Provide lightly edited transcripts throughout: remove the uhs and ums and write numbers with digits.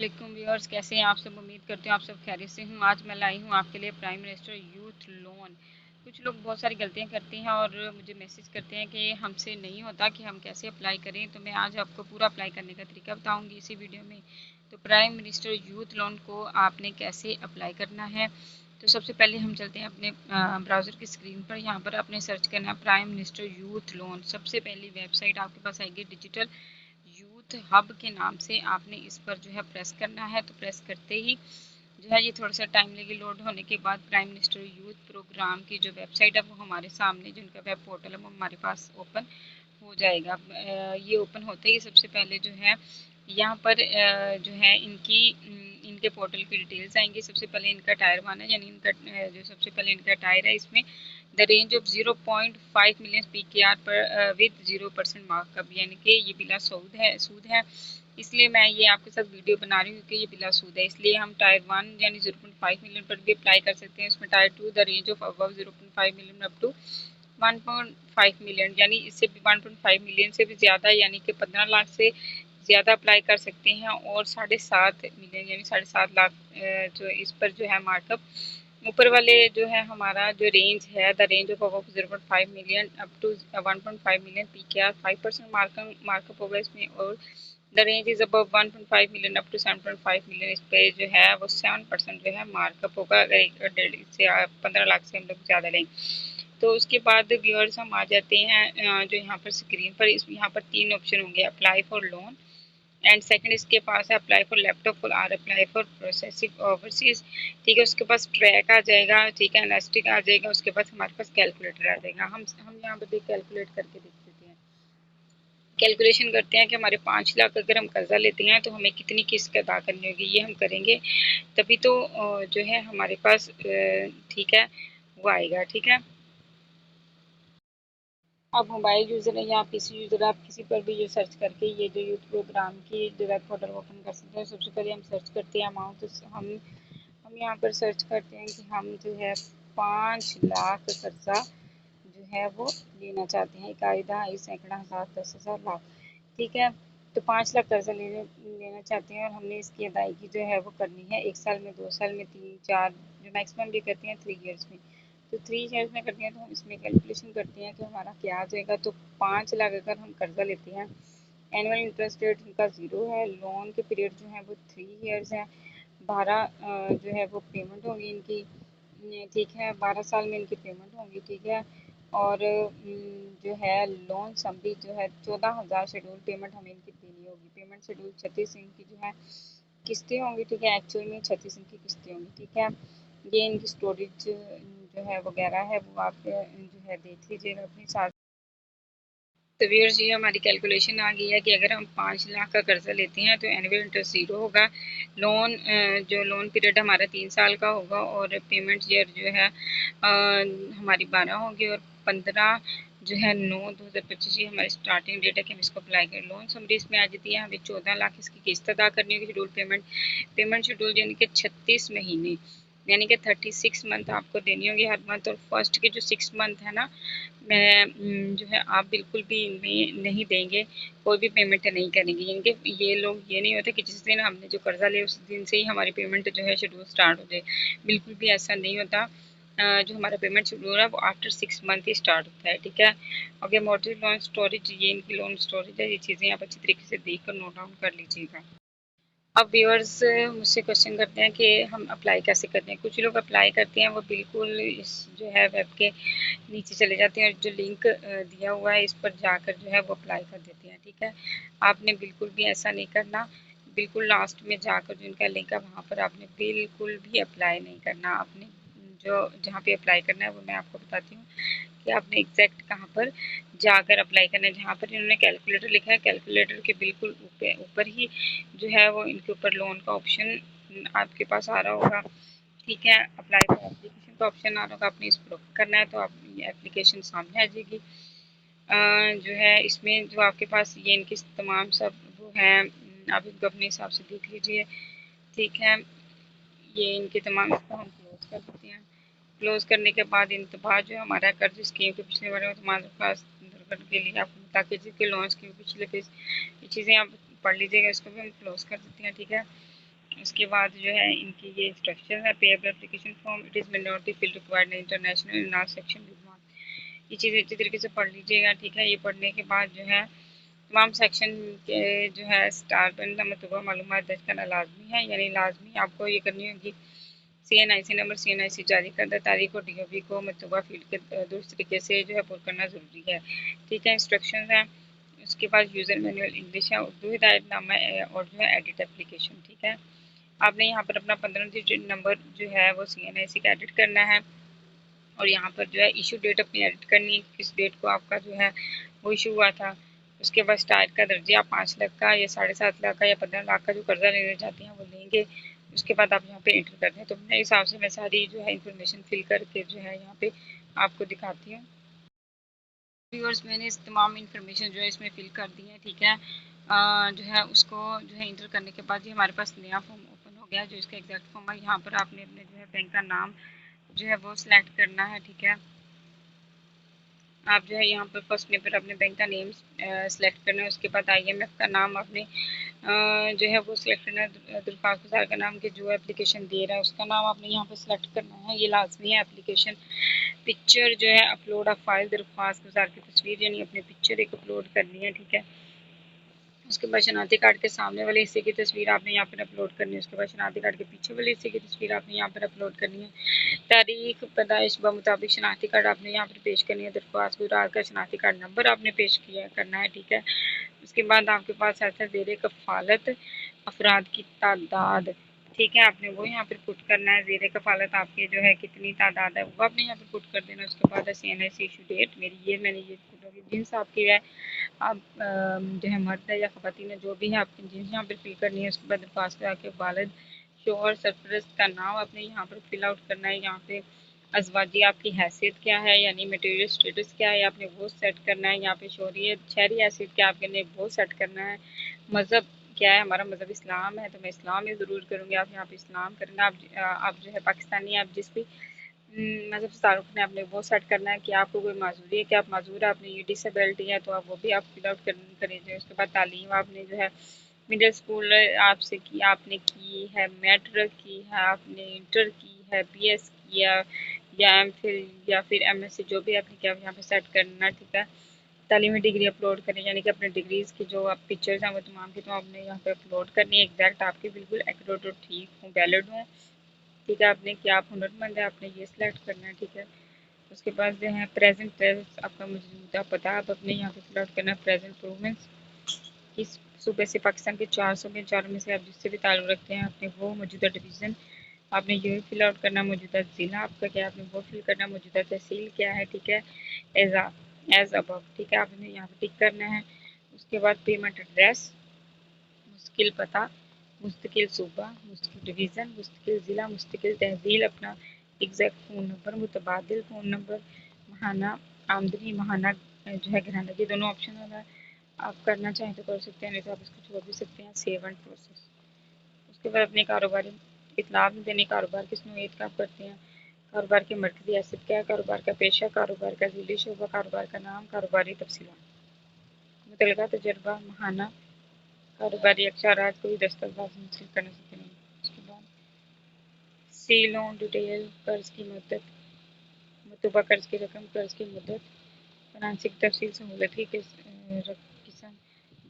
वालेकुम व्यूअर्स, कैसे हैं आप सब। उम्मीद करती हूँ आप सब खैरियत से हूँ। आज मैं लाई हूँ आपके लिए प्राइम मिनिस्टर यूथ लोन। कुछ लोग बहुत सारी गलतियाँ करते हैं और मुझे मैसेज करते हैं कि हमसे नहीं होता कि हम कैसे अप्लाई करें। तो मैं आज आपको पूरा अप्लाई करने का तरीका बताऊँगी इसी वीडियो में। तो प्राइम मिनिस्टर यूथ लोन को आपने कैसे अप्लाई करना है। तो सबसे पहले हम चलते हैं अपने ब्राउज़र की स्क्रीन पर। यहाँ पर आपने सर्च करना है प्राइम मिनिस्टर यूथ लोन। सबसे पहली वेबसाइट आपके पास आएगी डिजिटल यूथ हब के नाम से। आपने इस पर जो है प्रेस करना है। तो प्रेस करते ही जो है ये थोड़ा सा टाइम लेगी। लोड होने के बाद प्राइम मिनिस्टर यूथ प्रोग्राम की जो वेबसाइट है वो हमारे सामने, जिनका वेब पोर्टल है वो हमारे पास ओपन हो जाएगा। ये ओपन होते ही सबसे पहले जो है यहाँ पर जो है इनके पोर्टल की डिटेल्स आएंगी। सबसे पहले इनका टायर 1 है, यानी इनका जो सबसे पहले इनका टायर है, इसमें the range of 0.5 million PKR पर विद 0% मार्कअप, यानी कि ये बिला सूद है। इसलिए मैं ये आपके साथ वीडियो बना रही हूँ क्योंकि ये बिला सूद है। इसलिए हम टायर 1 यानी 0.5 मिलियन पर भी अप्लाई कर सकते हैं। इसमें tier 2 the range of above 0.5 million up to 1.5 million, यानी इससे भी 1.5 मिलियन से भी ज़्यादा, यानी कि 15 लाख से ज़्यादा अप्लाई कर सकते हैं। और 7.5 मिलियन यानी 7.5 लाख जो इस पर जो है मार्कअप। ऊपर वाले जो है हमारा जो रेंज है, the range of above 0.5 million up to 1.5 million PKR 5% markup होगा इसमें। और the range is above 1.5 million up to 7.5 million, इस पे जो है वो 7% जो है मार्कअप होगा। अगर एक डेढ़ से 15 लाख से हम लोग ज़्यादा लेंगे। तो उसके बाद व्यूअर्स हम आ जाते हैं जो यहाँ पर स्क्रीन पर। यहाँ पर 3 ऑप्शन होंगे, apply for loan and second इसके पास है अप्लाई फॉर लैपटॉप और अप्लाई फॉर प्रोसेसिंग ओवरसीज। ठीक है, उसके पास ट्रैक आ जाएगा, ठीक है, इलास्टिक आ जाएगा। उसके बाद हमारे पास कैलकुलेटर आ जाएगा। हम यहाँ पर कैलकुलेट करके देख लेते हैं। कैलकुलेशन करते हैं कि हमारे 5 लाख अगर हम कर्जा लेते हैं तो हमें कितनी किस्त अदा करनी होगी, ये हम करेंगे। तभी तो जो है हमारे पास ठीक है वो आएगा। ठीक है, आप मोबाइल यूज़र है या पीसी यूज़र, आप किसी पर भी ये सर्च करके ये जो यूथ प्रोग्राम की जो वेब पोर्टल ओपन कर सकते हैं। सबसे पहले हम सर्च करते हैं अमाउंट। हम यहाँ पर सर्च करते हैं कि हम जो है 5 लाख कर्जा जो है वो लेना चाहते हैं। इकाई दहाई सैकड़ा हज़ार 10,000 लाख। ठीक है, तो 5 लाख कर्जा लेना चाहते हैं और हमने इसकी अदायगी जो है वो करनी है 1 साल में, 2 साल में, 3, 4, जो मैक्सिमम भी करते हैं 3 ईयर्स में। तो 3 ईयर्स में करते हैं तो हम इसमें कैलकुलेशन करते हैं कि हमारा क्या आ जाएगा। तो 5 लाख अगर हम कर्जा लेते हैं, एनुअल इंटरेस्ट रेट इनका 0 है। लोन के पीरियड जो है वो 3 ईयर्स हैं। 12 जो है वो पेमेंट होगी इनकी। ठीक है, 12 साल में इनकी पेमेंट होंगी। ठीक है, और जो है लोन समरी जो है 14,000 शेड्यूल पेमेंट हमें इनकी देनी होगी। पेमेंट शेड्यूल 36 इनकी जो है किस्तें होंगी। ठीक है, एक्चुअल में 36 इनकी किस्तें होंगी। ठीक है, ये इनकी स्टोरेज जो है वगैरह है वो आप जो है देख लीजिएगा अपने साथ। तो व्यूअर्स, ये हमारी कैलकुलेशन आ गई है कि अगर हम 5 लाख का कर्जा लेते हैं तो एनुअल इंटरेस्ट 0 होगा। लोन जो लोन पीरियड हमारा 3 साल का होगा और पेमेंट ईयर जो है हमारी 12 होगी और 15 जो है 9/2025 ये हमारी स्टार्टिंग डेट है कि हम इसको अप्लाई करें। लोन समरी इसमें आ जाती है, हमें 14 लाख इसकी किस्त अदा करनी होगी। शेड्यूल पेमेंट शेड्यूल यानी कि 36 महीने, यानी कि 36 मंथ आपको देनी होगी हर मंथ। और फर्स्ट के जो 6 मंथ है ना, मैं जो है आप बिल्कुल भी इनमें नहीं देंगे, कोई भी पेमेंट नहीं करेंगे। यानी कि ये लोग ये नहीं होता कि जिस दिन हमने जो कर्जा लिया उस दिन से ही हमारी पेमेंट जो है शेड्यूल स्टार्ट हो जाए। बिल्कुल भी ऐसा नहीं होता। जो हमारा पेमेंट शेड्यूल है वो आफ्टर 6 मंथ ही स्टार्ट होता है। ठीक है, ओके। मॉर्गेज लोन स्टोरेज, ये इनकी लोन स्टोरेज है। ये चीज़ें आप अच्छी तरीके से देख कर नोट डाउन कर लीजिएगा। अब व्यूअर्स मुझसे क्वेश्चन करते हैं कि हम अप्लाई कैसे करते हैं। कुछ लोग अप्लाई करते हैं वो बिल्कुल इस जो है वेब के नीचे चले जाते हैं और जो लिंक दिया हुआ है इस पर जाकर जो है वो अप्लाई कर देते हैं। ठीक है, आपने बिल्कुल भी ऐसा नहीं करना। बिल्कुल लास्ट में जाकर जो इनका लिंक है वहाँ पर आपने बिल्कुल भी अप्लाई नहीं करना। आपने जो जहाँ पे अप्लाई करना है वो मैं आपको बताती हूँ कि आपने एग्जैक्ट कहाँ पर जाकर अप्लाई करना है। जहाँ पर इन्होंने कैलकुलेटर लिखा है, कैलकुलेटर के बिल्कुल ऊपर ही जो है वो इनके ऊपर लोन का ऑप्शन आपके पास आ रहा होगा। ठीक है, अप्लाई फॉर एप्लीकेशन का ऑप्शन आ रहा होगा, आपने इस पर करना है तो आप एप्लीकेशन सामने आ जाएगी। जो है इसमें जो आपके पास ये इनकी तमाम सब वो हैं, आप इनको अपने हिसाब से देख लीजिए। ठीक है, ये इनके तमाम, इसको हम क्लोज कर देते हैं। क्लोज करने के बाद इंतबा जो हमारा कर्ज स्कीम के पिछले बारे में हमारे पास के लिए आपको ताकि जिसके लोन स्कीम पिछले पेज ये चीज़ें आप पढ़ लीजिएगा, इसको भी हम क्लोज कर देते हैं। ठीक है, उसके बाद जो है इनकी ये इंस्ट्रक्शन है, payable application form, it is minority field required international in last section with. ये चीज़ अच्छी तरीके से पढ़ लीजिएगा, ठीक है। ये पढ़ने के बाद जो है तमाम सेक्शन के जो है स्टार बंदा मतलूबा मालूमात दर्ज करना लाजमी है, यानी लाजमी आपको ये करनी होगी। CNIC नंबर, CNIC जारी करदा तारीख और DOB को मतलूबा फील्ड के दुरुस्त तरीके से जो है पुर करना ज़रूरी है, ठीक है। इंस्ट्रक्शन है, उसके बाद यूज़र मैनुअल इंग्लिश है, उर्दू हिदायतनामा और जो है एडिट एप्लीकेशन, ठीक है। आपने यहाँ पर अपना 15 डिजिट नंबर जो है वो CNIC का एडिट करना है, और यहाँ पर जो है इशू डेट अपनी एडिट करनी है, किस डेट को आपका जो है वो इशू हुआ था। उसके बाद स्टार्ट का दर्जा 5 लाख का या 7.5 लाख का या 15 लाख का जो कर्जा लेने जाते हैं वो लेंगे। उसके बाद आप यहाँ पे एंटर करते हैं, तो मेरे हिसाब से मैं सारी जो है इंफॉर्मेशन फिल करके जो है यहाँ पे आपको दिखाती हूँ। व्यूअर्स, मैंने इस तमाम इंफॉर्मेशन जो है इसमें फिल कर दी है, ठीक है। जो है उसको जो है इंटर करने के बाद ये हमारे पास नया फॉर्म ओपन हो गया, जो इसका एग्जैक्ट फॉर्म है। यहाँ पर आपने अपने जो है बैंक का नाम जो है वो सिलेक्ट करना है, ठीक है। आप जो है यहाँ पर फर्स्ट में पर अपने बैंक का नेम सेलेक्ट करना है, उसके बाद IMF का नाम आपने जो है वो सिलेक्ट करना है, दरख्वास्त गुजार का नाम के जो एप्लीकेशन दे रहा है उसका नाम आपने यहाँ पर सिलेक्ट करना है, ये लाजमी है। एप्लीकेशन पिक्चर जो है अपलोड ऑफ फाइल, दरख्वास्त गुजार की तस्वीर यानी अपनी पिक्चर एक अपलोड करनी है, ठीक है। उसके बाद शनाख्ती कार्ड के सामने वाले हिस्से की तस्वीर आपने यहाँ पर अपलोड करनी है, उसके बाद शनाख्ती कार्ड के पीछे वाले हिस्से की तस्वीर आपने यहाँ पर अपलोड करनी है। तारीख पैदाइश ब मुताबिक शनाख्ती कार्ड आपने यहाँ पर पेश करनी है, दरख्वास्त गुजार का शनाख्ती कार्ड नंबर आपने पेश किया करना है, ठीक है। उसके बाद आपके पास आता है ज़ेरे कफ़ालत अफराद की तादाद, ठीक है। आपने वो यहाँ पर पुट करना है, ज़ेरे कफ़ालत आपके जो है कितनी तादाद है वो आपने यहाँ पर पुट कर देना। उसके बाद CNIC इशू डेट मेरी ये मैंने ये जिन्स आपकी है, आप जो है मर्द है या ख़वातीन है जो भी है आपकी जिन्स यहाँ पर फिल करनी है। उसके बाद दरख्वास्त के वालिद शोहर सरपरस्त का नाम आपने यहाँ पर फिल आउट करना है। यहाँ पे अजवाजी आपकी हैसियत क्या है यानी मटेरियल स्टेटस क्या है आपने वो सेट करना है। यहाँ पे शहरी हैसियत क्या आपने वो सेट करना है। मज़हब क्या है, हमारा मज़हब इस्लाम है तो मैं इस्लाम में ज़रूर करूँगी, आप यहाँ पे इस्लाम करना। आप जो है पाकिस्तानी, आप जिस भी मज़हब से ताल्लुक़ ने आपने वो सेट करना है कि आपको कोई माजूरी है कि आप माजूर है, आपने ये डिसेबिलिटी है तो आप वो भी आप फिल आउट करेंगे। उसके बाद तालीम आपने जो है मिडिल स्कूल आपसे की आपने की है, मैट्रिक की है आपने, इंटर की है, BS किया या MPhil या फिर MSc जो भी आपने किया यहाँ पे सेट करना, ठीक है। तालीमी डिग्री अपलोड करें यानी कि अपने डिग्रीज़ की जो आप पिक्चर्स हैं वो तमाम की तो आपने यहाँ पे अपलोड करनी है, एग्जैक्ट आपकी बिल्कुल एक्यूरेट और ठीक हूँ, वैलिड हूँ, ठीक है। आपने क्या आप हुनरमंद है आपने ये सिलेक्ट करना है, ठीक है। उसके बाद जो है प्रेजेंट टेंस आपका मौजूदा पता आप अपने यहाँ पे फिल आउट करना है। प्रेजेंट प्रूवमेंट्स किस सूबे से, पाकिस्तान के 4 सूबे, चारों में से आप जिससे भी ताल्लुक़ रखते हैं आपने वो, मौजूदा डिवीज़न आपने ये फिल आउट करना, मौजूदा ज़िला आपका क्या आपने वो फिल करना, मौजूदा तहसील क्या है, ठीक है। एज अबव, ठीक है, आपने यहाँ पे टिक करना है। उसके बाद पेमेंट एड्रेस, मुस्तकिल पता, मुस्तकिल सूबा, मुस्तकिल डिवीज़न, मुस्तकिल ज़िला, मुस्तकिल तहसील, अपना एग्जैक्ट फ़ोन नंबर, मुतबादिल फ़ोन नंबर, महाना आमदनी, महाना जो है घराना, ये दोनों ऑप्शन होगा। आप करना चाहें तो कर सकते हैं, नहीं तो आप इसको छोड़ भी सकते हैं। Save and process. उसके बाद अपने कारोबारी इतलात देने, कारोबार किस नौइयत का आप करते हैं, कारोबार की मरकज़ी हैसियत क्या है, कारोबार का पेशा, कारोबार का ज़िली शोबा, कारोबार का नाम, कारोबारी तफसीलात, मुतलका तजर्बा, महाना कारोबारी अक्षरात कोई दस्तरबाज हासिल करना सकते नहीं। उसके बाद सी लोन डिटेल, कर्ज की मुद्दत, मतलूबा कर्ज की रकम, कर्ज की मुद्दत, फाइनेंसिंग तफसील, सहूलत की किस्म,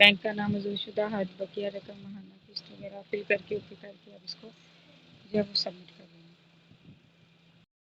बैंक का नाम, मंजूरशुदा हद, बकिया रकम, महाना किस्त वगैरह फिल करके ओके करके अब इसको जो है वो सबमिट